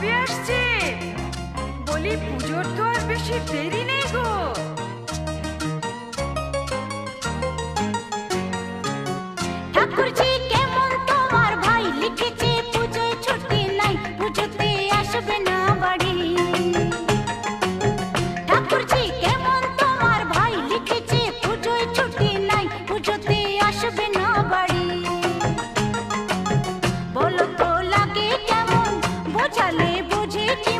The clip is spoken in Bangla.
কবে আসছে? বলি পুজোর তো আর বেশি দেরি নেই গো। ঠাকুরজি কেমন তোমার ভাই লিখেছে পুজোয় ছুটি নাই, পুজোতে আসবে না বাড়ি। ঠাকুরজি কেমন তোমার ভাই লিখেছে পুজোয় ছুটি নাই, পুজোতে আসবে না বাড়ি। বলো তো লাগে কেমন, বোঝালে বুঝে কি